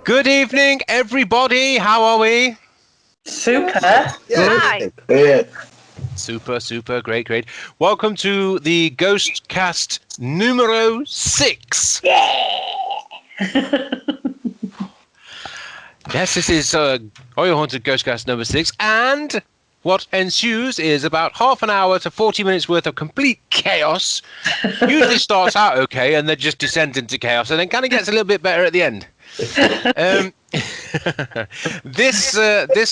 Good evening, everybody. How are we? Super. Hi. Super. Great. Welcome to the GhostCast numero 6. Yes, this is Are You Haunted GhostCast number 6, and what ensues is about half an hour to 40 minutes worth of complete chaos. Usually starts out okay and then just descends into chaos and then kind of gets a little bit better at the end. This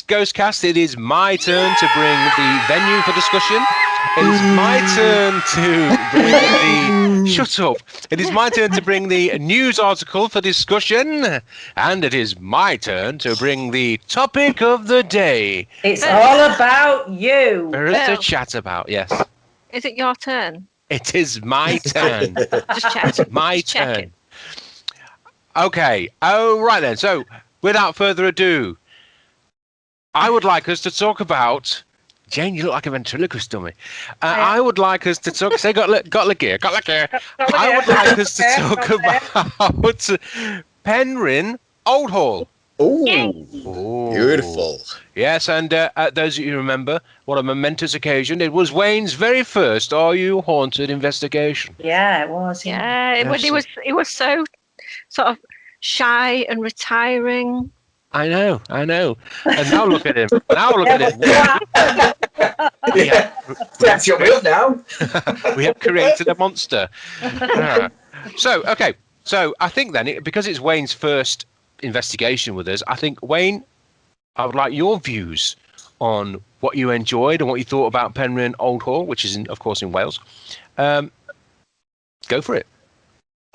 GhostCast, it is my turn to bring the venue for discussion. It is my turn to bring the... Shut up. It is my turn to bring the news article for discussion. And it is my turn to bring the topic of the day. It's all about you. There is to chat about, yes. Is it your turn? It is my turn. Just check. My Just check turn. it. Okay. Oh, right then. So, without further ado, I would like us to talk about... Jane, you look like a ventriloquist dummy. I would like us to talk... Say, got the gear. I would like us to talk about Penryn Old Hall. Ooh, beautiful. Yes, and those of you who remember, what a momentous occasion. It was Wayne's very first Are You Haunted investigation. Yeah, it was. Yeah, it was so sort of shy and retiring. I know. And now look at him. That's your move now. We have created a monster. So I think then, because it's Wayne's first investigation with us, I think, Wayne, I would like your views on what you enjoyed and what you thought about Penryn Old Hall, which is, of course, in Wales. Go for it.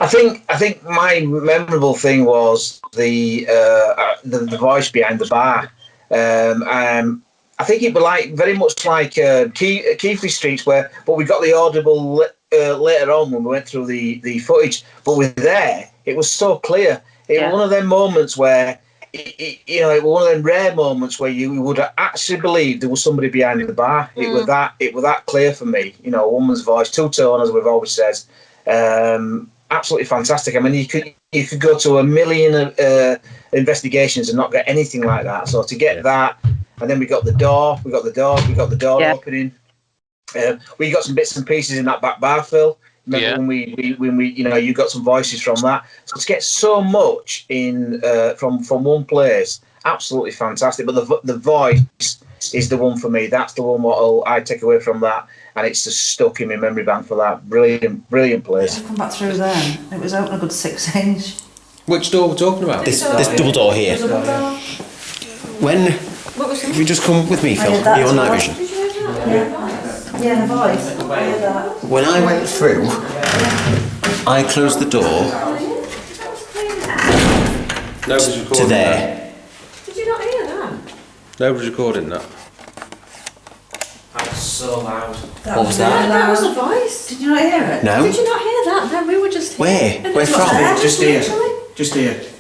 I think my memorable thing was the voice behind the bar. I think it was very much like Keighley Street, but we got the audible later on when we went through the footage. But with there, it was so clear. It was one of them moments where, it was one of them rare moments where you would actually believe there was somebody behind the bar. It was that clear for me. A woman's voice, two-tone, as we've always said. Absolutely fantastic. I mean, you could go to a million investigations and not get anything like that. So to get that, and then we got the door opening. We got some bits and pieces in that back bar, Phil. Remember when we you got some voices from that. So to get so much in from one place, absolutely fantastic. But the voice is the one for me. That's the one what I take away from that. And it's just stuck in my memory bank for that. Brilliant place. I've come back through there. It was open a good 6 inch. Which door we're talking about? This double door here. If you just come with me, Phil, you're on night vision. Yeah, the voice. I heard that. When I went through, I closed the door to there. Did you not hear that? Nobody's recording that. That was so loud. What was that? That was a voice. Did you not hear it? No. Did you not hear that? No, we were just here. Where from? Just here.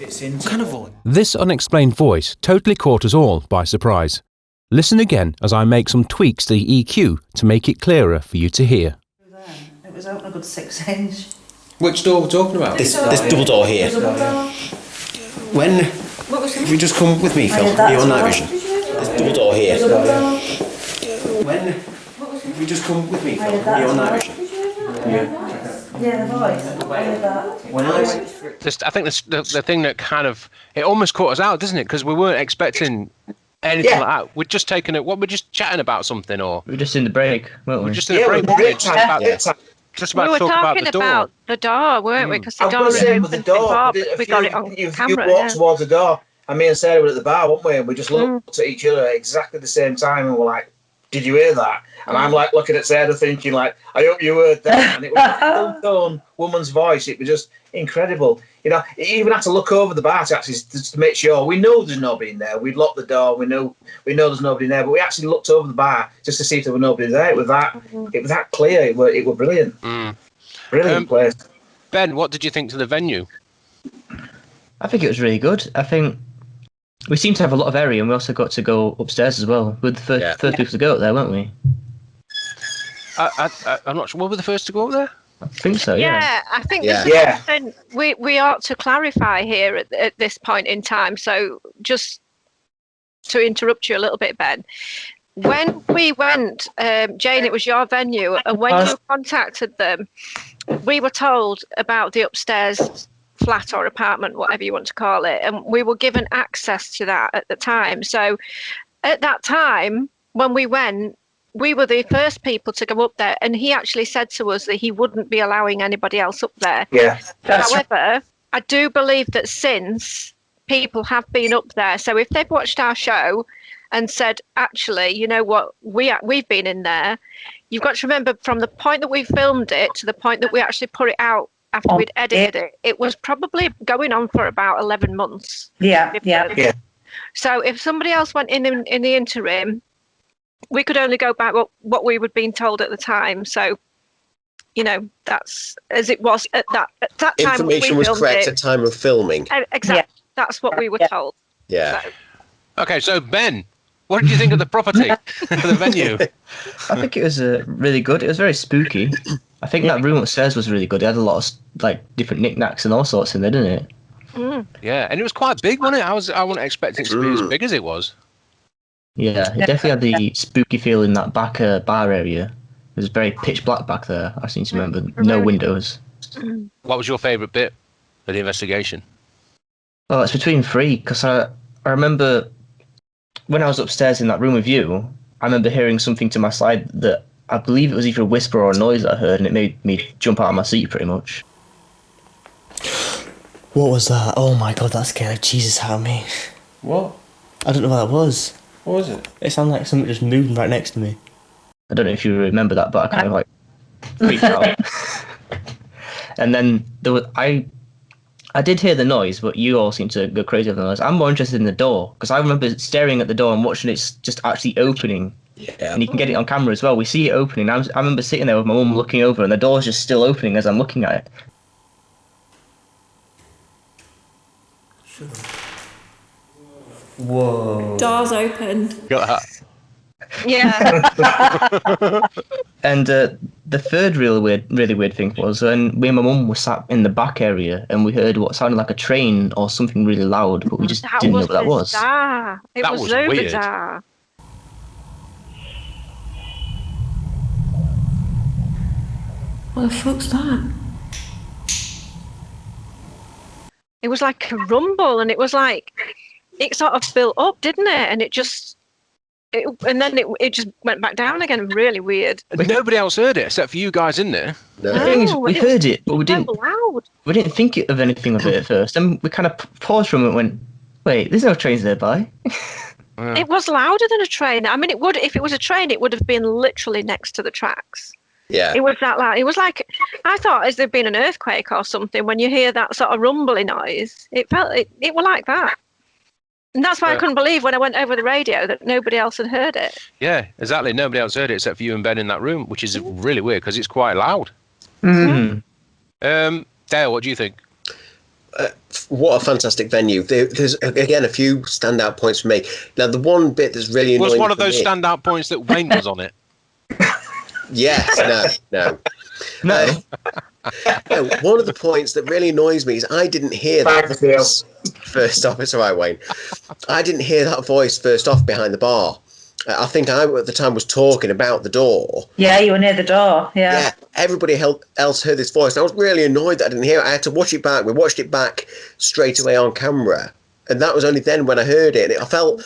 It's in. What kind of voice? This unexplained voice totally caught us all by surprise. Listen again as I make some tweaks to the EQ to make it clearer for you to hear. It was open a good 6 inch. Which door we're talking about? This double door here. If you just come with me, Phil, you're on night vision. This double door here. If you just come with me, Phil, you're on night vision. Yeah, the voice. I heard that. When I went through... I think the thing that kind of... It almost caught us out, doesn't it? Because we weren't expecting anything like that. We're just taking it... We're just chatting about something, or... We were just in the break, weren't we? We're just in a break. We were Just about We were to talk talking about the door, weren't we? Because the I door was was saying open with the door, before, we got it on you camera. walked towards the door, and me and Sarah were at the bar, weren't we? And we just looked at each other at exactly the same time, and we're like, "Did you hear that?" And I'm like looking at Sarah, thinking like, "I hope you heard that." And it was a full-tone woman's voice. It was just incredible. You even had to look over the bar to actually just to make sure. We know there's nobody in there. We'd locked the door. We know there's nobody in there, but we actually looked over the bar just to see if there was nobody there. It was that clear. It was brilliant. Brilliant place. Ben, what did you think to the venue? I think it was really good. I think we seemed to have a lot of area, and we also got to go upstairs as well. We were the first people to go up there, weren't we? I'm not sure. What were the first to go up there? I think so, yeah. I think Yeah. this is Yeah. something we ought to clarify here at this point in time. So just to interrupt you a little bit, Ben, when we went, Jane, it was your venue, and when you contacted them, we were told about the upstairs flat or apartment, whatever you want to call it, and we were given access to that at the time. So at that time, when we went, we were the first people to go up there, and he actually said to us that he wouldn't be allowing anybody else up there. Yeah. However, I do believe that since people have been up there, so if they've watched our show and said, actually, you know what, we've been in there, you've got to remember from the point that we filmed it to the point that we actually put it out after we'd edited it, it was probably going on for about 11 months. Yeah. So if somebody else went in the interim, we could only go back what we were being told at the time. So, you know, that's as it was at that time. Information was correct at time of filming. Exactly. Yeah. That's what we were told. Yeah. So. Okay, so Ben, what did you think of the property, the venue? I think it was really good. It was very spooky. I think that room upstairs was really good. It had a lot of like different knickknacks and all sorts in there, didn't it? Mm. Yeah, and it was quite big, wasn't it? I wasn't expecting it to be as big as it was. Yeah, it definitely had the spooky feel in that back bar area. It was very pitch black back there. I seem to remember. No windows. What was your favourite bit of the investigation? Well, it's between three, because I remember when I was upstairs in that room with you, I remember hearing something to my side that I believe it was either a whisper or a noise that I heard, and it made me jump out of my seat pretty much. What was that? Oh my god, that scared Jesus out of me. What? I don't know what that was. What was it? It sounded like something just moving right next to me. I don't know if you remember that, but I kind of like freaked out. And then I did hear the noise, but you all seemed to go crazy over the noise. I'm more interested in the door, because I remember staring at the door and watching it just actually opening. Yeah. And you can get it on camera as well. We see it opening. I remember sitting there with my mum looking over, and the door's just still opening as I'm looking at it. Whoa. Doors open. Got that? Yeah. And the third really weird thing was when me and my mum were sat in the back area and we heard what sounded like a train or something really loud, but we just didn't know what that was. Bizarre. It That was was so weird. bizarre. What the fuck's that? It was like a rumble, and it was like it sort of built up, didn't it? And it just, and then it just went back down again. Really weird. Nobody else heard it except for you guys in there. No. The thing is, we it heard it, but we didn't. Loud. We didn't think of anything of it at first. And we kind of paused for a moment and went, wait, there's no trains nearby. It was louder than a train. I mean, it would, if it was a train, it would have been literally next to the tracks. Yeah. It was that loud. It was like, I thought as there'd been an earthquake or something. When you hear that sort of rumbling noise, it was like that. And that's why I couldn't believe when I went over the radio that nobody else had heard it. Yeah, exactly. Nobody else heard it except for you and Ben in that room, which is really weird because it's quite loud. Mm-hmm. Dale, what do you think? What a fantastic venue. There's, again, a few standout points for me. Now, the one bit that's really annoying Was one of for those me- standout points that Wayne was on it? Yes, no. No. No, one of the points that really annoys me is I didn't hear that Thanks, Dale. voice first off. It's all right, Wayne. I didn't hear that voice first off behind the bar. I think I, at the time, was talking about the door. Yeah, you were near the door. Yeah, everybody else heard this voice. And I was really annoyed that I didn't hear it. I had to watch it back. We watched it back straight away on camera. And that was only then when I heard it. And I felt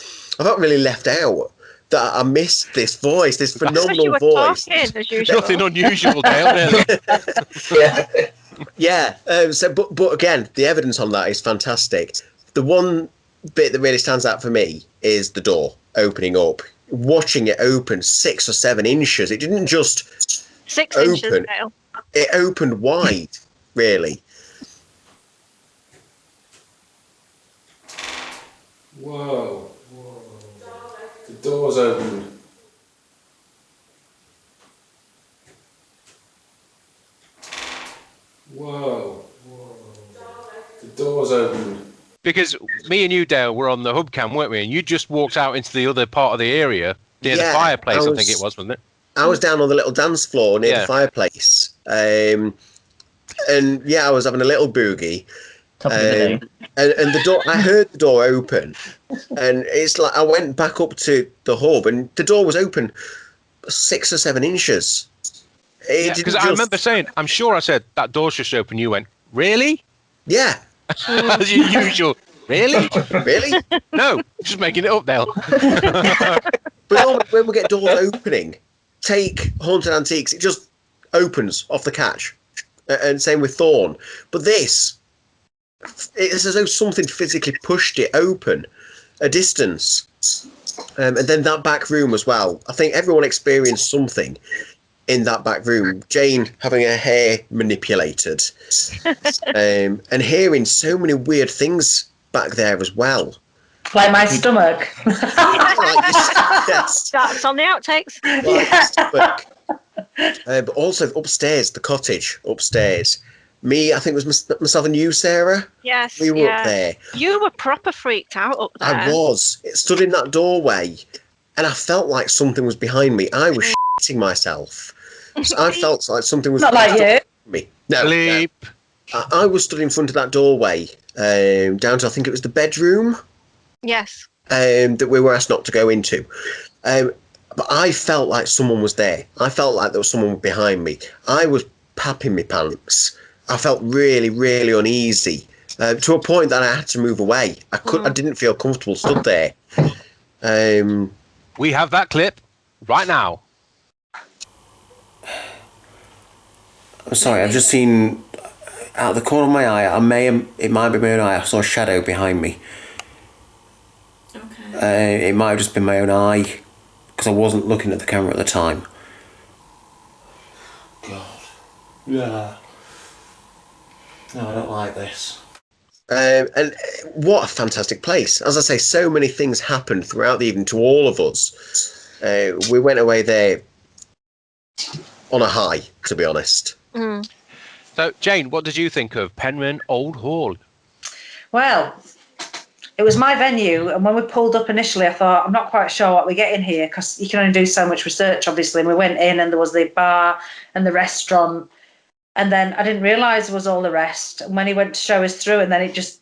really left out. That I missed this voice, this phenomenal You were voice. talking, as usual. Nothing unusual, Dale. Really. Yeah. But again, the evidence on that is fantastic. The one bit that really stands out for me is the door opening up. Watching it open 6 or 7 inches. It didn't just 6 open. inches, Dale. It opened wide, really. Whoa. The door's opened. Whoa. The door's opened. Because me and you, Dale, were on the hub cam, weren't we? And you just walked out into the other part of the area near the fireplace, I think it was, wasn't it? I was down on the little dance floor near the fireplace. And yeah, I was having a little boogie. Top of the day. And the door, I heard the door open, and it's like I went back up to the hub, and the door was open 6 or 7 inches. Because I remember saying, I'm sure I said that door's just open. You went, really? Yeah. As usual. Really? Really? No, just making it up, Dale. But normally when we get doors opening, take Haunted Antiques, it just opens off the catch. And same with Thorn. But this, it's as though something physically pushed it open a distance. And then that back room as well. I think everyone experienced something in that back room. Jane having her hair manipulated. And hearing so many weird things back there as well. Like my stomach. Yes. That's on the outtakes. But also upstairs, the cottage upstairs. Me, I think it was myself and you, Sarah. Yes. We were up there. You were proper freaked out up there. I was. It stood in that doorway, and I felt like something was behind me. I was shitting myself. So I felt like something was Not like you. me. No. Sleep. I was stood in front of that doorway, down to I think it was the bedroom. Yes. That we were asked not to go into. But I felt like someone was there. I felt like there was someone behind me. I was papping my pants. I felt really, really uneasy to a point that I had to move away. I didn't feel comfortable stood there. We have that clip right now. I'm sorry, I've just seen out of the corner of my eye. It might be my own eye. I saw a shadow behind me. Okay. It might have just been my own eye because I wasn't looking at the camera at the time. God. Yeah. No, I don't like this. And what a fantastic place. As I say, so many things happened throughout the evening to all of us. We went away there on a high, to be honest. Mm. So, Jane, what did you think of Penryn Old Hall? Well, it was my venue, and when we pulled up initially, I thought, I'm not quite sure what we get in here, because you can only do so much research, obviously. And we went in, and there was the bar and the restaurant, and then I didn't realise there was all the rest. And when he went to show us through, and then it just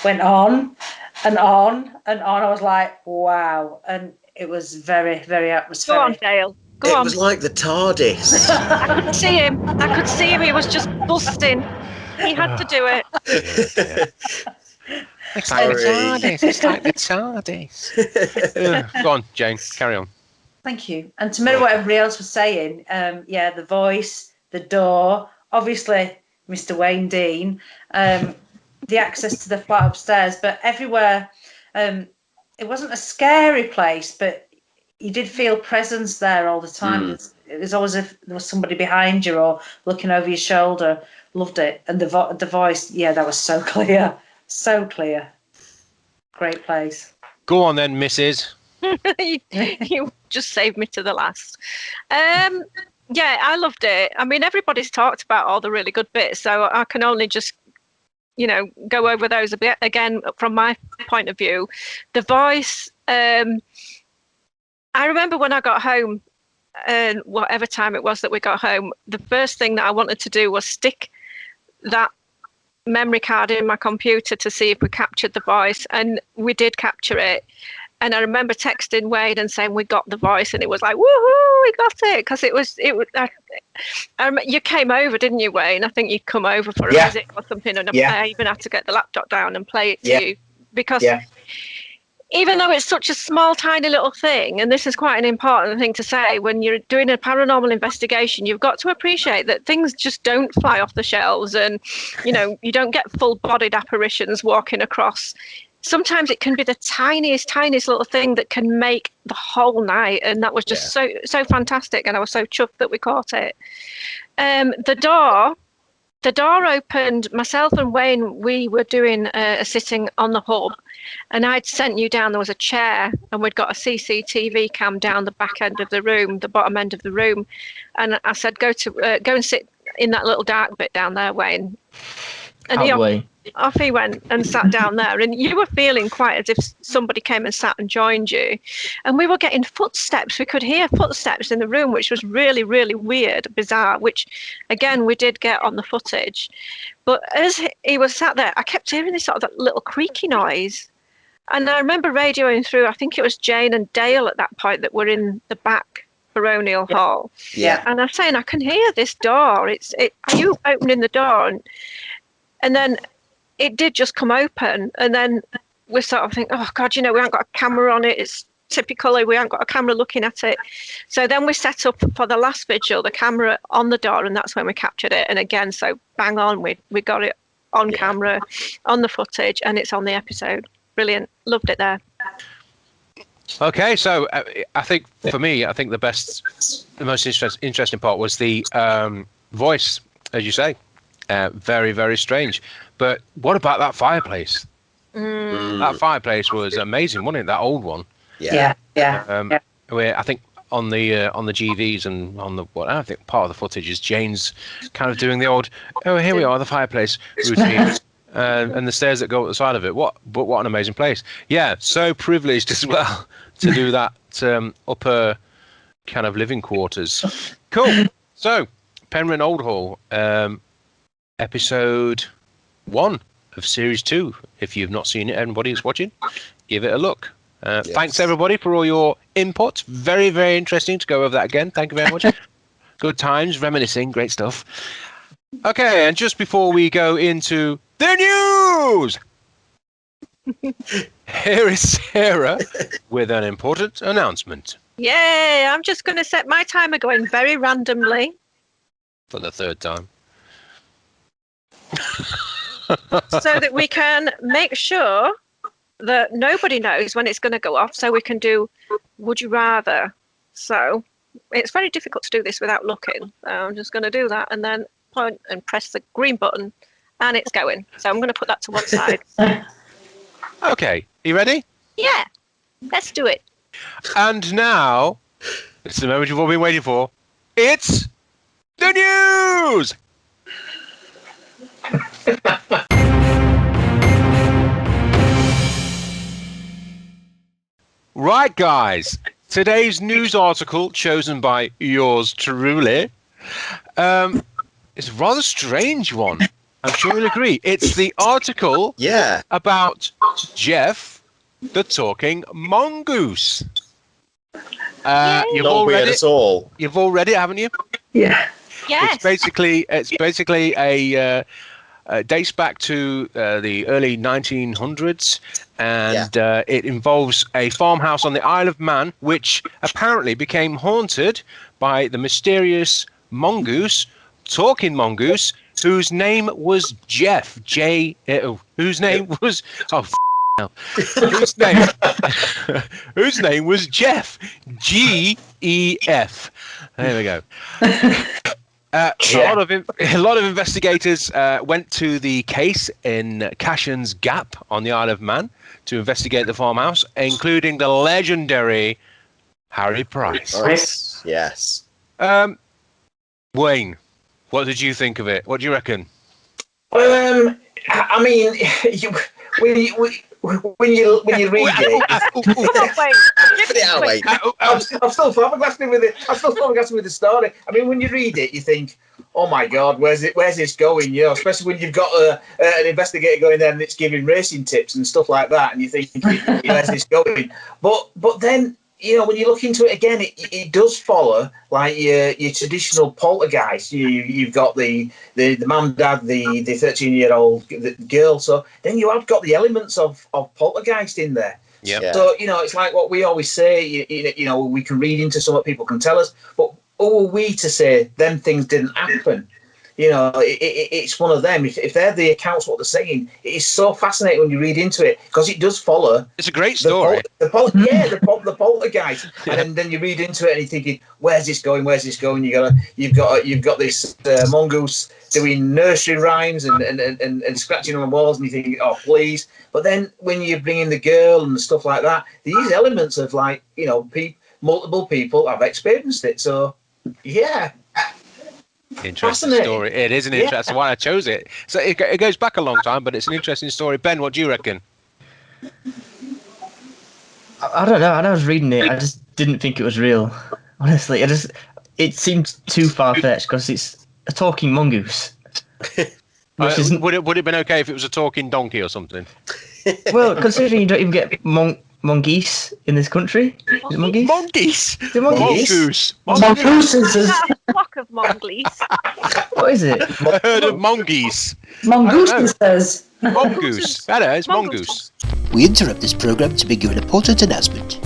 went on and on and on, I was like, wow. And it was very, very atmospheric. Go on, Dale. Go on. It was like the TARDIS. I could see him. I could see him. He was just busting. He had to do it. It's like the TARDIS. It's like the TARDIS. Go on, Jane. Carry on. Thank you. And to mirror what everybody else was saying, the voice, the door, obviously Mr. Wayne Dean, the access to the flat upstairs, but everywhere, it wasn't a scary place, but you did feel presence there all the time. It was always as if there was somebody behind you or looking over your shoulder. Loved it. And the voice, that was so clear. So clear. Great place. Go on then, Mrs. You just saved me to the last. Yeah, I loved it. I mean, everybody's talked about all the really good bits, so I can only just, go over those a bit again from my point of view. The voice, I remember when I got home, and whatever time it was that we got home, the first thing that I wanted to do was stick that memory card in my computer to see if we captured the voice, and we did capture it. And I remember texting Wade and saying we got the voice, and it was like, woohoo, we got it, because it was. You came over, didn't you, Wayne? I think you'd come over for a visit or something, and I even had to get the laptop down and play it to you, because even though it's such a small, tiny little thing, and this is quite an important thing to say, when you're doing a paranormal investigation, you've got to appreciate that things just don't fly off the shelves, and you don't get full-bodied apparitions walking across. Sometimes it can be the tiniest little thing that can make the whole night, and that was just so fantastic, and I was so chuffed that we caught it. The door opened. Myself and Wayne, we were doing a sitting on the hub, and I'd sent you down. There was a chair, and we'd got a CCTV cam down the back end of the room, the bottom end of the room, and I said, go and sit in that little dark bit down there, Wayne. And off he went and sat down there, and you were feeling quite as if somebody came and sat and joined you, and we were getting footsteps. We could hear footsteps in the room, which was really, really weird, bizarre, which again we did get on the footage. But as he was sat there, I kept hearing this sort of that little creaky noise, and I remember radioing through, I think it was Jane and Dale at that point that were in the back baronial hall. Yeah. And I'm saying, I can hear this door. Are you opening the door? And then it did just come open, and then we sort of think, oh God, we haven't got a camera on it. It's typically we haven't got a camera looking at it. So then we set up for the last vigil the camera on the door, and that's when we captured it. And again, so bang on, we got it on camera, on the footage, and it's on the episode. Brilliant, loved it there. Okay, so I think for me, the most interesting part was the voice, as you say. Very, very strange. But what about that fireplace? That fireplace was amazing, wasn't it? That old one. Yeah. Where I think on the GVs and on the I think part of the footage is Jane's kind of doing the old here we are, the fireplace routine. And the stairs that go up the side of it. What an amazing place. Yeah, so privileged as well to do that upper kind of living quarters. Cool. So, Penryn Oldhall, episode 1 of series 2. If you've not seen it, everybody who's watching, give it a look. Thanks everybody for all your input. Very, very interesting to go over that again. Thank you very much. Good times, reminiscing, great stuff. Okay, and just before we go into the news, here is Sarah with an important announcement. Yay! I'm just going to set my timer going very randomly. For the third time. So that we can make sure that nobody knows when it's going to go off, so we can do Would You Rather. So it's very difficult to do this without looking. So I'm just going to do that and then point and press the green button, and it's going. So I'm going to put that to one side. Okay, you ready? Yeah, let's do it. And now, it's the moment you've all been waiting for. It's the news! Right, guys. Today's news article, chosen by yours truly, is a rather strange one. I'm sure you'll agree. It's the article about Jeff, the talking mongoose. You've all read it. You've all read it, haven't you? Yeah. Yes. It's basically a dates back to the early 1900s, and it involves a farmhouse on the Isle of Man, which apparently became haunted by the mysterious mongoose, talking mongoose, whose name was Jeff. Whose name was whose name was Jeff. G-E-F. There we go. A lot of investigators went to the case in Cashan's Gap on the Isle of Man to investigate the farmhouse, including the legendary Harry Price. Yes. Wayne, what did you think of it? What do you reckon? I mean, when you read it, I'm still flabbergasted with it. I'm still flabbergasted with the story. I mean, when you read it, you think, "Oh my God, where's this going?" You know, especially when you've got an investigator going there and it's giving racing tips and stuff like that, and you think, "Where's this going?" But then, you know, when you look into it again, it does follow like your traditional poltergeist. You've got the mum, dad, the 13-year-old girl. So then you have got the elements of poltergeist in there. Yeah. So, you know, it's like what we always say. You know, we can read into some what people can tell us, but who are we to say them things didn't happen? You know, it's one of them. If they're the accounts, what they're saying, it is so fascinating when you read into it because it does follow. It's a great story. The poltergeist, and then you read into it and you're thinking, "Where's this going? Where's this going?" You've got this mongoose doing nursery rhymes and scratching on the walls, and you think, "Oh, please!" But then when you bring in the girl and stuff like that, these elements of like, you know, multiple people have experienced it. So, yeah. Interesting Fascinating. story. It is an Yeah. interesting one. I chose it. So it goes back a long time, but it's an interesting story. Ben, what do you reckon? I don't know. I was reading it. I just didn't think it was real. Honestly, it seemed too far fetched because it's a talking mongoose. Which isn't Would it have been okay if it was a talking donkey or something? well, considering you don't even get mongoose in this country. Is it mongoose? Mongoose. Is it mongoose? Mongoose. Mongooses. A flock of mongoose. What is it? I heard of mongoose. Mongooses. Mongoose. Hello, it's mongoose. We interrupt this program to bring you an important announcement.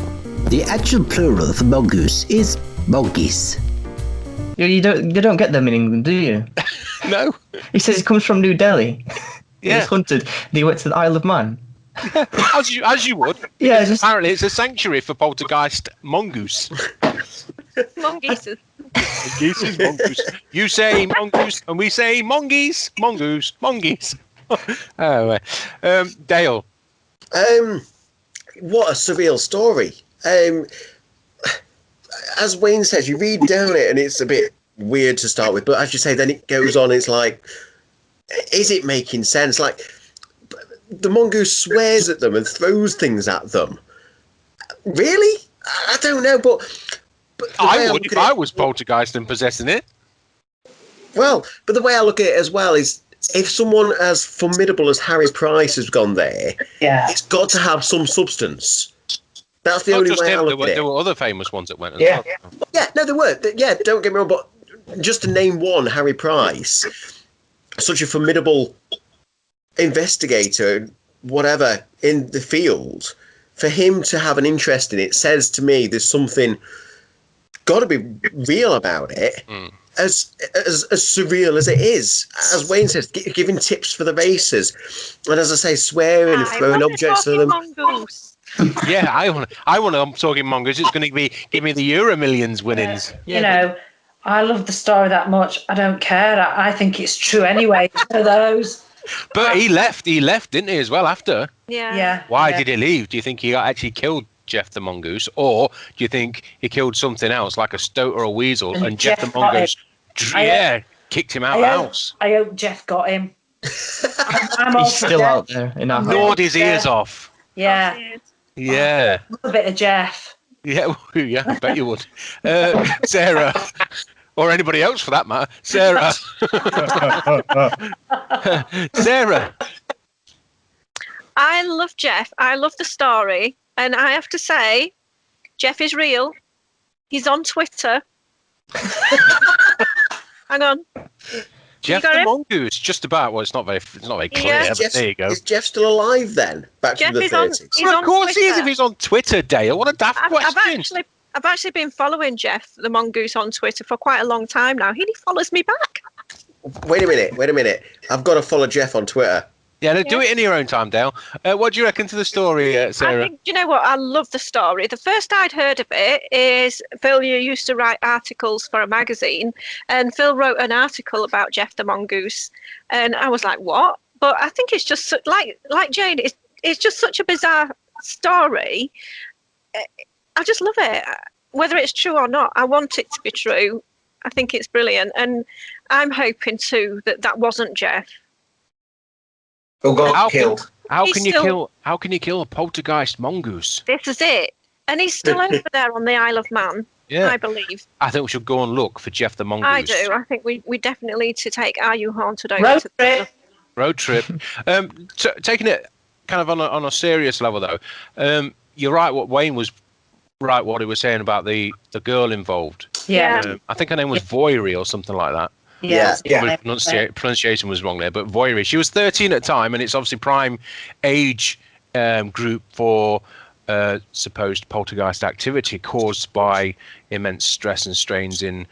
The actual plural for mongoose is monkeys. You don't get them in England, do you? No. He says it comes from New Delhi. He Yeah. was hunted. And he went to the Isle of Man. As you would. Yeah, just Apparently, it's a sanctuary for poltergeist mongoose. Mongooses. Mongoose is mongoose. You say mongoose, and we say mongoose, mongoose, mongoose. Oh, Dale. What a surreal story. As Wayne says, you read down it and it's a bit weird to start with, but as you say, then it goes on. It's like, is it making sense? Like, the mongoose swears at them and throws things at them. Really? I don't know, but the way I would look if at I it- was poltergeist and possessing it. Well, but the way I look at it as well is, if someone as formidable as Harry Price has gone there, Yeah. it's got to have some substance. That's the Not only just way I him, look at it. there were other famous ones that went as Yeah. well. Yeah, no, there were. Yeah, don't get me wrong, but just to name one, Harry Price, such a formidable investigator, whatever, in the field, for him to have an interest in it says to me there's something got to be real about it. As surreal as it is, as Wayne says, giving tips for the racers, and as I say, swearing and throwing objects at them. Mongoose. Yeah, I want I'm talking mongoose. It's going to give me the Euro Millions winnings. You know, I love the story that much. I don't care. I think it's true anyway. For those. But he left, didn't he, as well after? Yeah. Yeah. Why yeah. did he leave? Do you think he actually killed Jeff the mongoose, or do you think he killed something else like a stoat or a weasel, and Jeff the Jeff got mongoose, kicked him out of the house? I hope Jeff got him. I'm all he's for still Jeff. out there in our heart. Gnawed his ears off. Yeah. Yeah. A bit of Jeff. Yeah, yeah, I bet you would. Sarah, or anybody else for that matter. Sarah. Sarah. I love Jeff. I love the story. And I have to say, Jeff is real. He's on Twitter. Hang on. Jeff got the him? mongoose, just about. Well, it's not very clear. Yeah. But there you go. Is Jeff still alive then? Back Jeff from the is on. 30s? He's Well, on of course he is Twitter. if he's on Twitter, Dale. What a daft question. I've actually been following Jeff the mongoose on Twitter for quite a long time now. He follows me back. Wait a minute. I've got to follow Jeff on Twitter. Yeah, no, do it in your own time, Dale. What do you reckon to the story, Sarah? I think, you know what? I love the story. The first I'd heard of it is Phil, you used to write articles for a magazine, and Phil wrote an article about Jeff the mongoose, and I was like, what? But I think it's just like Jane. It's just such a bizarre story. I just love it. Whether it's true or not, I want it to be true. I think it's brilliant, and I'm hoping too that wasn't Jeff. Who got killed? How He's can you kill a poltergeist mongoose? This is it, and he's still over there on the Isle of Man. Yeah, I believe. I think we should go and look for Jeff the mongoose. I do. I think we definitely need to take Are You Haunted over Road to trip. Road trip. Taking it kind of on a serious level though. You're right. What Wayne was right. What he was saying about the girl involved. Yeah. I think her name was Voiry or something like that. Yeah. Pronunciation was wrong there, but Voiry. She was 13 at the time, and it's obviously prime age group for supposed poltergeist activity caused by immense stress and strains in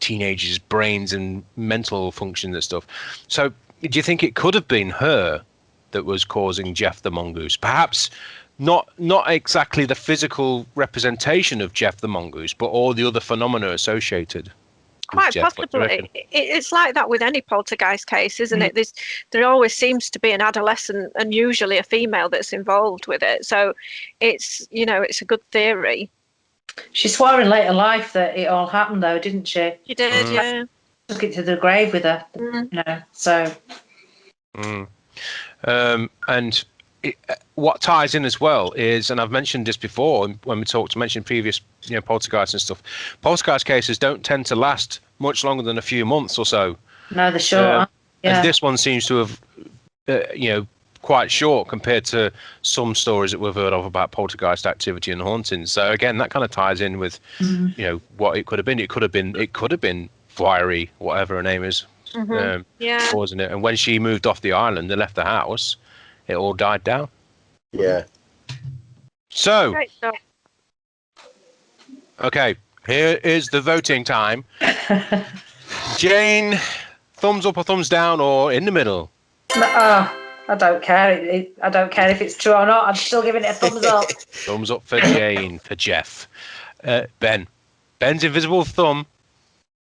teenagers' brains and mental function and stuff. So, do you think it could have been her that was causing Jeff the mongoose? Perhaps not exactly the physical representation of Jeff the mongoose, but all the other phenomena associated. Quite Jeff, what do you possibly. reckon? It's like that with any poltergeist case, isn't it? There always seems to be an adolescent and usually a female that's involved with it. So it's a good theory. She swore in later life that it all happened, though, didn't she? She did, yeah. took it to the grave with her. You know, so. And what ties in as well is, and I've mentioned this before when we mentioned previous, poltergeists and stuff. Poltergeist cases don't tend to last much longer than a few months or so. No, they're short. And this one seems to have, quite short compared to some stories that we've heard of about poltergeist activity and hauntings. So again, that kind of ties in with, what it could have been. It could have been Fiery, whatever her name is. Wasn't it? And when she moved off the island and left the house, it all died down. Yeah. So, okay, here is the voting time. Jane, thumbs up or thumbs down, or in the middle? I don't care. I don't care if it's true or not. I'm still giving it a thumbs up. Thumbs up for Jane, for Jeff. Ben. Ben's invisible thumb.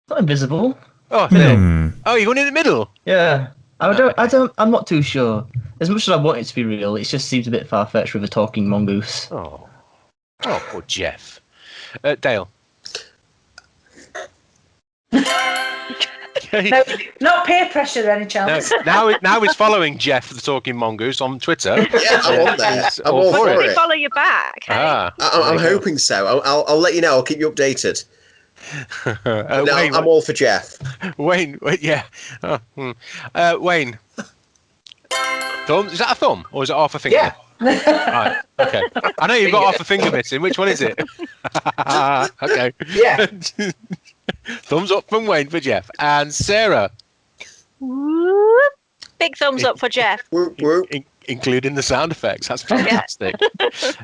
Not invisible. Oh, no. Oh, you're going in the middle? Yeah. I'm not too sure. As much as I want it to be real, it just seems a bit far-fetched with a talking mongoose. Oh, poor Jeff. Dale. No, not peer pressure, any chance. No, now he's following Jeff, the talking mongoose, on Twitter. Yeah, I'm on there. I'm all for Did it. he follow you back? I'm hoping so. I'll let you know. I'll keep you updated. Wayne, I'm all for Jeff. Wayne, yeah. Wayne. Thumb? Is that a thumb or is it half a finger? Yeah. Right. Okay. I know you've got half a finger missing. Which one is it? Okay. Yeah. Thumbs up from Wayne for Jeff. And Sarah. Whoop. Big thumbs up for Jeff. Whoop, whoop. Including the sound effects. That's fantastic.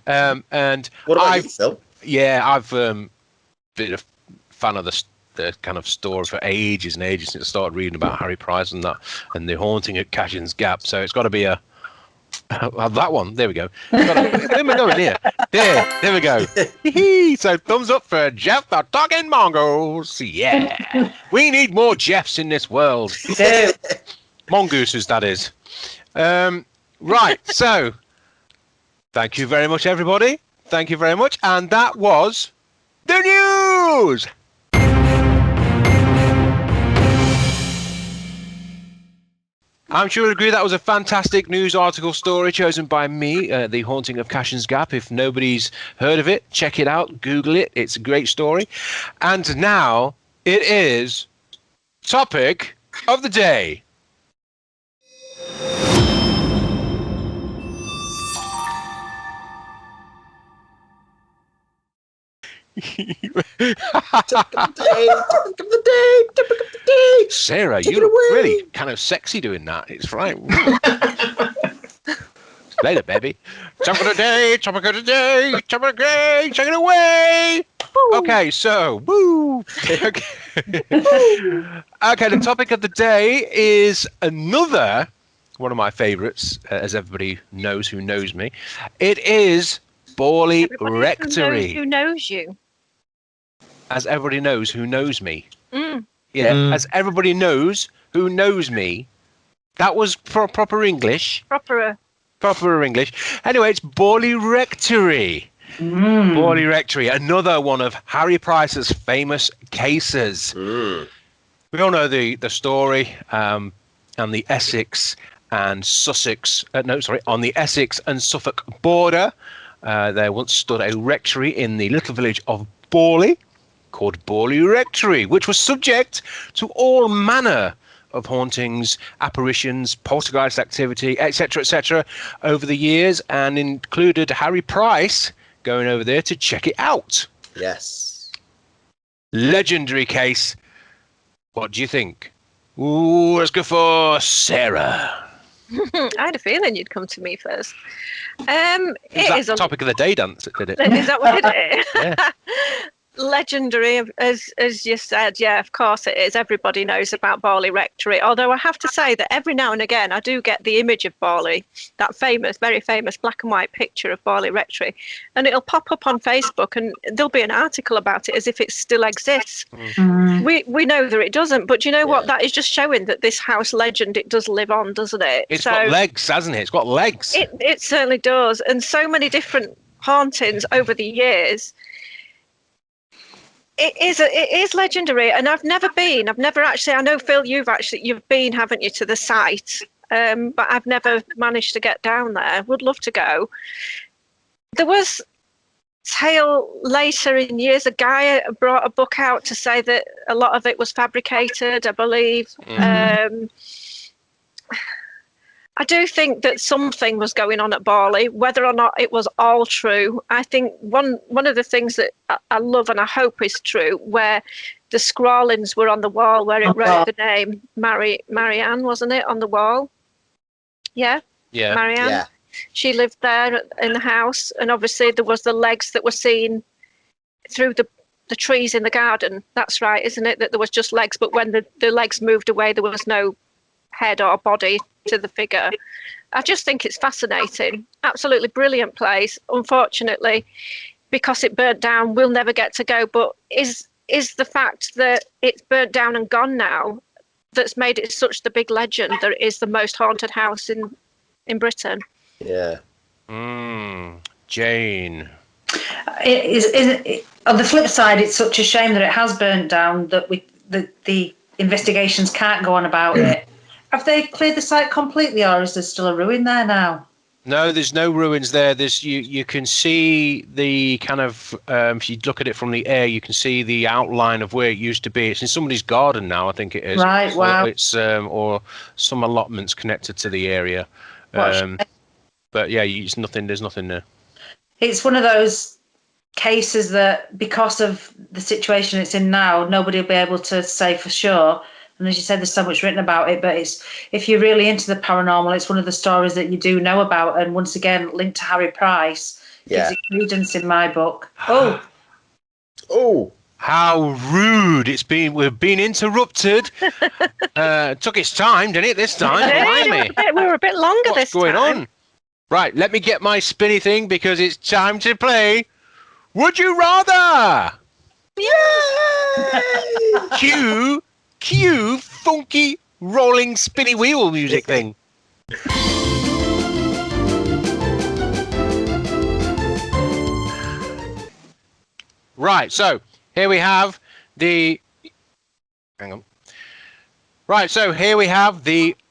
And What about you, Phil? Yeah, I've been a fan of the kind of story for ages and ages since I started reading about Harry Price and that, and the haunting at Cashin's Gap. So it's got to be that one. There we go. Where am I going here? There we go. So thumbs up for Jeff the Talking Mongoose. Yeah. We need more Jeffs in this world. Mongooses, that is. Right. So thank you very much, everybody. Thank you very much. And that was the news. I'm sure you'll agree that was a fantastic news article story chosen by me, The Haunting of Cashin's Gap. If nobody's heard of it, check it out, Google it. It's a great story. And now it is Topic of the Day. Sarah, you look really kind of sexy doing that. It's right. Later, baby. Topic of the day, topic of the day, topic of the day, take it away. Woo. Okay, so, woo. Okay. Okay, the topic of the day is another one of my favourites, as everybody knows who knows me. It is Borley Rectory. Who knows you? As everybody knows who knows me. As everybody knows who knows me. That was proper English. Proper English. Anyway, it's Borley Rectory. Borley Rectory, another one of Harry Price's famous cases. We all know the story and the Essex and Sussex. On the Essex and Suffolk border, there once stood a rectory in the little village of Borley, called Borley Rectory, which was subject to all manner of hauntings, apparitions, poltergeist activity, etc., over the years, and included Harry Price going over there to check it out. Yes. Legendary case. What do you think? Ooh, let's go for Sarah. I had a feeling you'd come to me first. It is a topic of the day, dance. Did it? Is that what it is? Yeah. Legendary, as you said. Yeah, of course it is. Everybody knows about Borley Rectory, although I have to say that every now and again I do get the image of Borley, that very famous black and white picture of Borley Rectory, and it'll pop up on Facebook and there'll be an article about it as if it still exists. We know that it doesn't, but you know what, that is just showing that this house legend, it does live on, doesn't it? It's got legs, hasn't it? It's got legs. It certainly does, and so many different hauntings over the years. It is legendary, and I've never been. I've never actually. I know, Phil, you've been, haven't you, to the site? But I've never managed to get down there. Would love to go. There was tale later in years. A guy brought a book out to say that a lot of it was fabricated, I believe. I do think that something was going on at Barley, whether or not it was all true. I think one of the things that I love and I hope is true, where the scrawlings were on the wall, where it wrote the name Marianne, wasn't it, on the wall? Yeah. Marianne. Yeah. She lived there in the house, and obviously there was the legs that were seen through the trees in the garden. That's right, isn't it? That there was just legs, but when the legs moved away, there was no head or body to the figure. I just think it's fascinating. Absolutely brilliant place. Unfortunately, because it burnt down, we'll never get to go. But is the fact that it's burnt down and gone now that's made it such the big legend that it is the most haunted house in Britain? Yeah. Jane. On the flip side, it's such a shame that it has burnt down that the investigations can't go on about it. Have they cleared the site completely, or is there still a ruin there now? No, there's no ruins there. You can see the kind of if you look at it from the air, you can see the outline of where it used to be. It's in somebody's garden now, I think it is. Right. Wow. It's or some allotments connected to the area. But yeah, it's nothing. There's nothing there. It's one of those cases that, because of the situation it's in now, nobody will be able to say for sure. And as you said, there's so much written about it, but if you're really into the paranormal, it's one of the stories that you do know about. And once again, linked to Harry Price, gives it credence in my book. Oh, how rude! We've been interrupted. Took its time, didn't it? This time, we were a bit longer this time. What's going on? Right, let me get my spinny thing because it's time to play. Would you rather? Yay! Cue funky rolling spinny wheel music thing. Right, so here we have the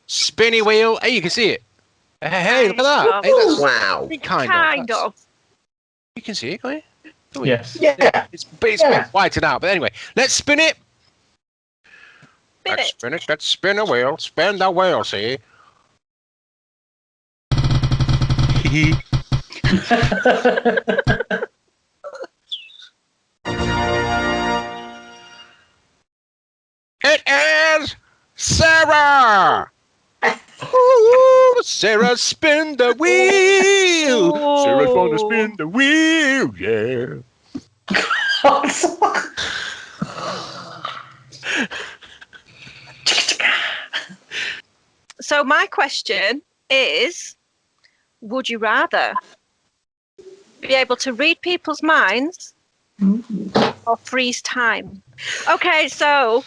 spinny wheel. Hey, you can see it. Hey, look at that. Hey, that's wow. Kind of. You can see it, can't you? Yes. Yeah. It's whited out. But anyway, let's spin it. Let's spin a wheel. Spin the wheel, see? It is Sarah! Ooh, Sarah, spin the wheel! Oh. Sarah's gonna spin the wheel, yeah. So my question is, would you rather be able to read people's minds or freeze time? Okay, so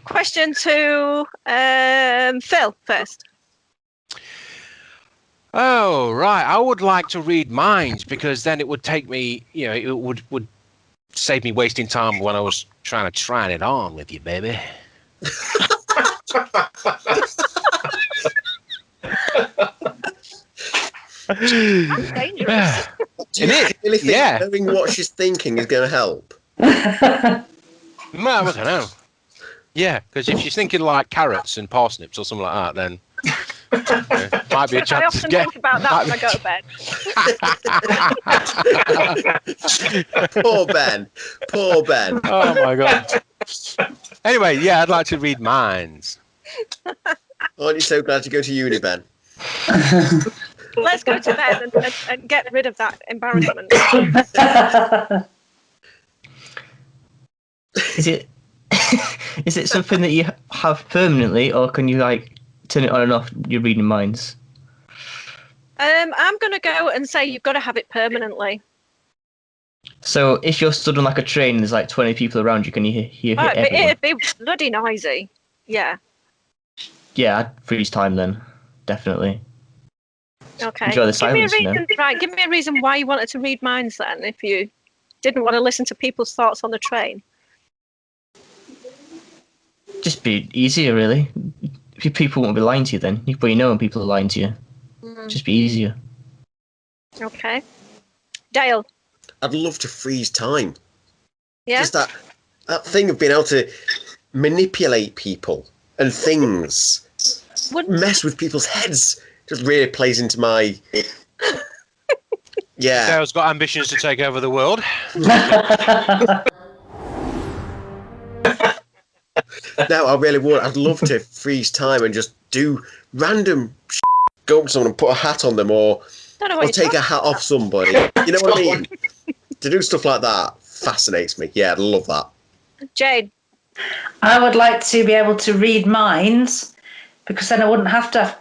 question to Phil first. Oh, right. I would like to read minds because then it would take me, it would save me wasting time when I was trying to try it on with you, baby. That's dangerous. Do you really think knowing what she's thinking is going to help? Well, I don't know. Yeah, because if she's thinking like carrots and parsnips or something like that, then might be a chance. I often think about that when I go to bed. Poor Ben. Oh my God. Anyway, yeah, I'd like to read minds. Aren't you so glad to go to uni, Ben? Let's go to bed and get rid of that embarrassment. Is it something that you have permanently, or can you turn it on and off? You're reading minds. I'm going to go and say you've got to have it permanently. So if you're stood on a train and there's 20 people around you, can you hear everyone? It'd be bloody noisy. Yeah. Yeah, I'd freeze time then, definitely. Okay. Enjoy the silence. Give me a reason why you wanted to read minds then, if you didn't want to listen to people's thoughts on the train. Just be easier, really. People won't be lying to you then. But you know when people are lying to you. Just be easier. Okay. Dale. I'd love to freeze time. Yeah. Just that thing of being able to manipulate people and things, mess with people's heads, just really plays into my. Yeah. Dale's got ambitions to take over the world. No, I really would. I'd love to freeze time and just do random go up to someone and put a hat on them or take a hat off somebody. You know what I mean? To do stuff like that fascinates me. Yeah, I'd love that. Jade. I would like to be able to read minds, because then I wouldn't have to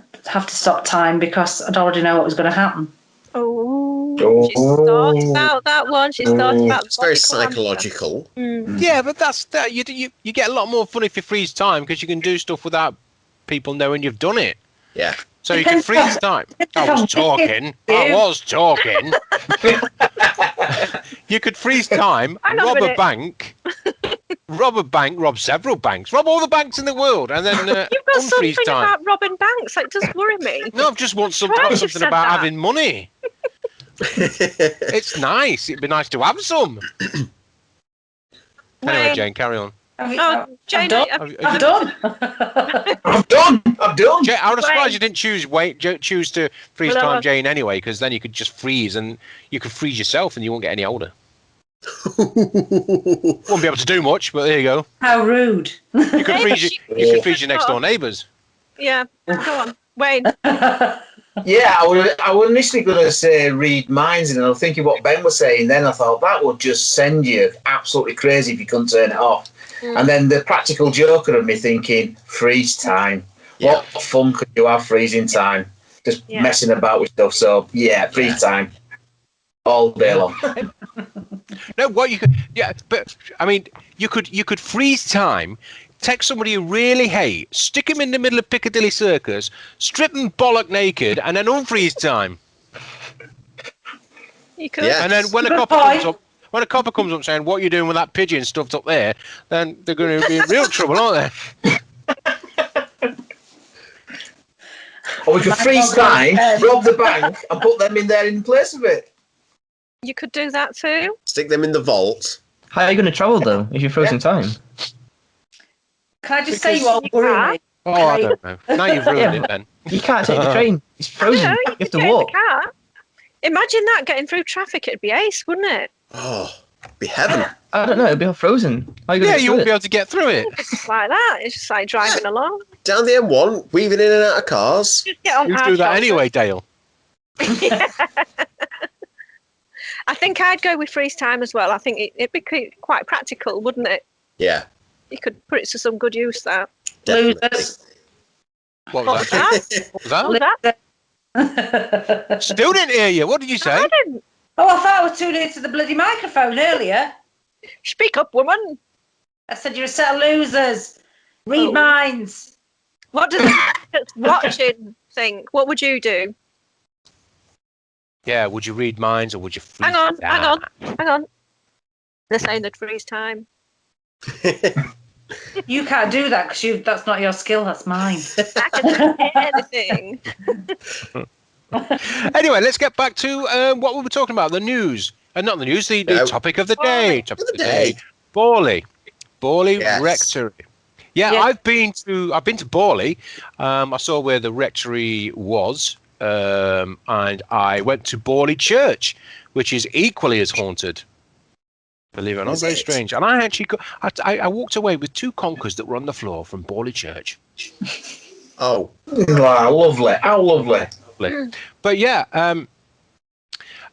stop time, because I'd already know what was going to happen. Oh, she's thought about that one. She's thought about. It's very psychological. Yeah, but that's that. You get a lot more fun if you freeze time, because you can do stuff without people knowing you've done it. Yeah. So you can freeze time. I was talking. You could freeze time, rob a bank, rob several banks, rob all the banks in the world, and then You've got something unfreeze time. about robbing banks. That does worry me. No, I just want something about having money. It's nice. It'd be nice to have some. Anyway, Jane, carry on. Jane, I'm done. I'm done. Jane, I was surprised you didn't choose to freeze time, Jane, anyway, because then you could just freeze and you could freeze yourself and you won't get any older. Won't be able to do much, but there you go. How rude. You could freeze your next door neighbours. Yeah, go on, Wayne. Yeah, I was initially going to say read minds, and I was thinking what Ben was saying. Then I thought that would just send you absolutely crazy if you couldn't turn it off. And then the practical joker of me thinking freeze time. Yeah. What fun could you have freezing time? Just messing about with stuff. So freeze time all day long. No, what you could, but I mean, you could freeze time. Take somebody you really hate, stick him in the middle of Piccadilly Circus, strip them bollock naked, and then unfreeze time. You could. Yes. And then when a copper comes up saying, "What are you doing with that pigeon stuffed up there?" then they're going to be in real trouble, aren't they? Or we could freeze time, rob the bank, and put them in there in place of it. You could do that too. Stick them in the vault. How are you going to travel though if you're frozen time? Can I just say you all worry me? Oh, I don't know. Now you've ruined it, then. You can't take the train. It's frozen. No, you have to walk. Imagine that getting through traffic. It'd be ace, wouldn't it? Oh, be heaven. I don't know. It'd be all frozen. You won't be able to get through it. It's just like that. It's just like driving along. Down the M1, weaving in and out of cars. Just get on You hard do that shoulders. anyway, Dale. I think I'd go with freeze time as well. I think it'd be quite practical, wouldn't it? Yeah, You could put it to some good use, that. definitely. Losers. What was that? What was that? Still didn't hear you. What did you say? I didn't. Oh, I thought I was too near to the bloody microphone earlier. Speak up, woman. I said you're a set of losers. Read minds. What does that's watching think? What would you do? Yeah, would you read minds or would you freeze Hang on. time? They're saying that freeze time. You can't do that because that's not your skill. That's mine. I can do anything. Anyway, let's get back to what we were talking about, the news. Not the news, the topic of the day. Borley. Yes. Rectory. Yeah, Yeah. I've been to Borley. I saw where the rectory was, and I went to Borley Church, which is equally as haunted. Believe it or not, very strange. And I actually I walked away with 2 conkers that were on the floor from Borley Church. Oh. Wow, lovely. How lovely. But yeah,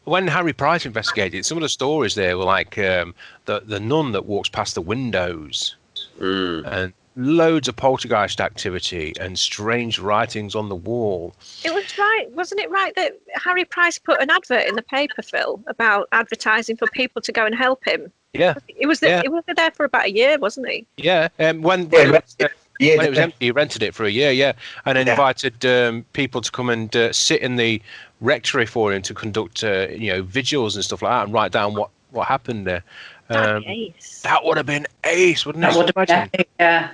when Harry Price investigated, some of the stories there were like the nun that walks past the windows, and loads of poltergeist activity and strange writings on the wall. It was right, wasn't it right that Harry Price put an advert in the paper, Phil, about advertising for people to go and help him? Yeah. It was there for about a year, wasn't he? Yeah, when it was empty, he rented it for a year, yeah, and then invited people to come and sit in the rectory for him to conduct, vigils and stuff like that, and write down what happened there. That'd be ace. That would have been ace, wouldn't it? That would have been epic, yeah.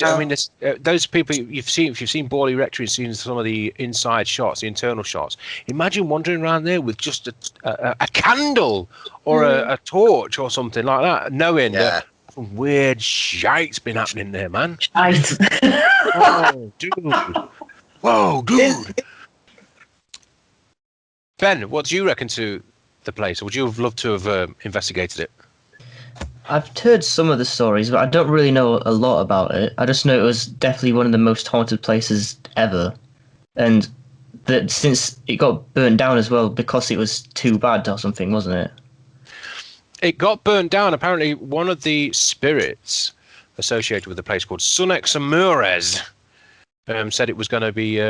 I mean, those people you've seen, if you've seen Borley Rectory and seen some of the inside shots, the internal shots, imagine wandering around there with just a candle or a torch or something like that, knowing that some weird shite's been happening there, man. Shite. Oh, dude. Whoa, dude. Ben, what do you reckon to the place? Or would you have loved to have investigated it? I've heard some of the stories, but I don't really know a lot about it. I just know it was definitely one of the most haunted places ever. And that since it got burnt down as well because it was too bad or something, wasn't it? It got burnt down. Apparently, one of the spirits associated with the place called Sunex Amures said it was going to be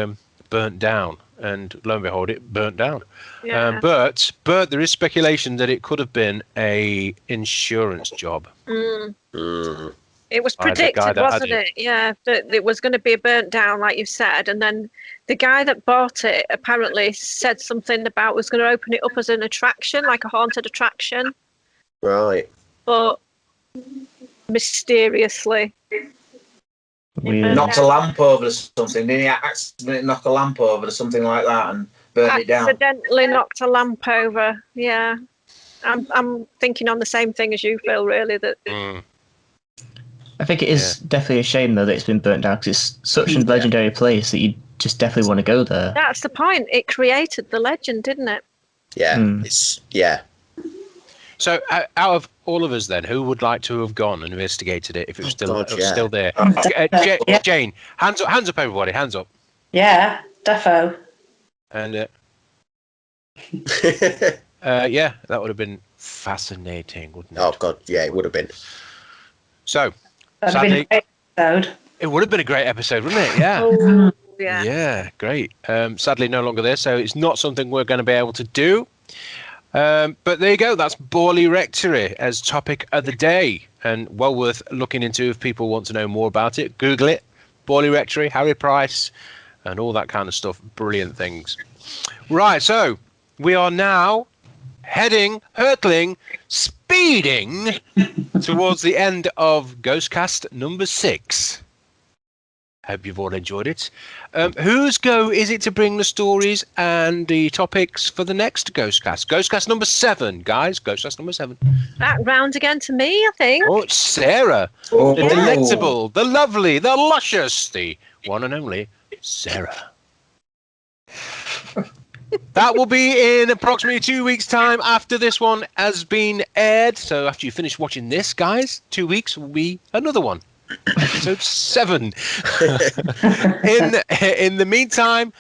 burnt down. And lo and behold, it burnt down. Yeah. But there is speculation that it could have been a insurance job. It was predicted, wasn't it? Yeah, that it was going to be burnt down, like you said. And then the guy that bought it apparently said something about was going to open it up as an attraction, like a haunted attraction. Right. But mysteriously... knocked a lamp over or something. Did he accidentally knock a lamp over or something like that and burn it down? Accidentally knocked a lamp over. Yeah, I'm thinking on the same thing as you, Phil. Really, that. I think it is definitely a shame though that it's been burnt down because it's such a legendary place that you just definitely want to go there. That's the point. It created the legend, didn't it? Yeah. So, out of all of us, then, who would like to have gone and investigated it if it was still there? Jane, hands up, everybody, hands up. Yeah, defo. And that would have been fascinating, wouldn't it? Oh God, yeah, it would have been. So, Sadly, it would have been a great episode, wouldn't it? Yeah. Oh, yeah. Yeah, great. Sadly, no longer there, so it's not something we're going to be able to do. But there you go. That's Borley Rectory as topic of the day, and well worth looking into if people want to know more about it. Google it, Borley Rectory, Harry Price, and all that kind of stuff. Brilliant things. Right, so we are now hurtling, speeding towards the end of GhostCast number 6. Hope you've all enjoyed it. Whose go is it to bring the stories and the topics for the next GhostCast? GhostCast number 7, guys. GhostCast number 7. Back round again to me, I think. Oh, it's Sarah. The delectable, the lovely, the luscious, the one and only Sarah. That will be in approximately 2 weeks' time after this one has been aired. So after you finish watching this, guys, 2 weeks will be another one. Episode 7. In the meantime,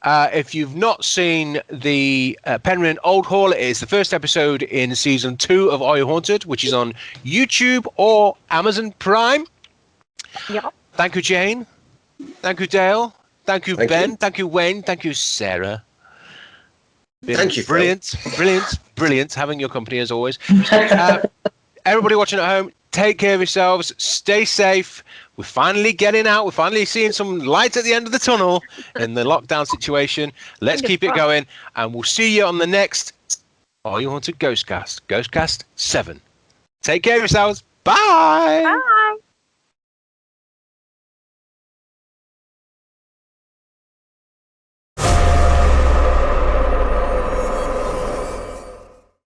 if you've not seen the Penryn Old Hall, it is the first episode in season 2 of Are You Haunted, which is on YouTube or Amazon Prime. Yep. Thank you, Jane. Thank you, Dale. Thank you, Ben. Thank you, Wayne. Thank you, Sarah. Thank you, brilliant having your company as always. Everybody watching at home, take care of yourselves, stay safe. We're finally getting out. We're finally seeing some light at the end of the tunnel in the lockdown situation. Let's keep it going, and we'll see you on the next Are You Haunted GhostCast, GhostCast 7. Take care of yourselves. Bye. Bye.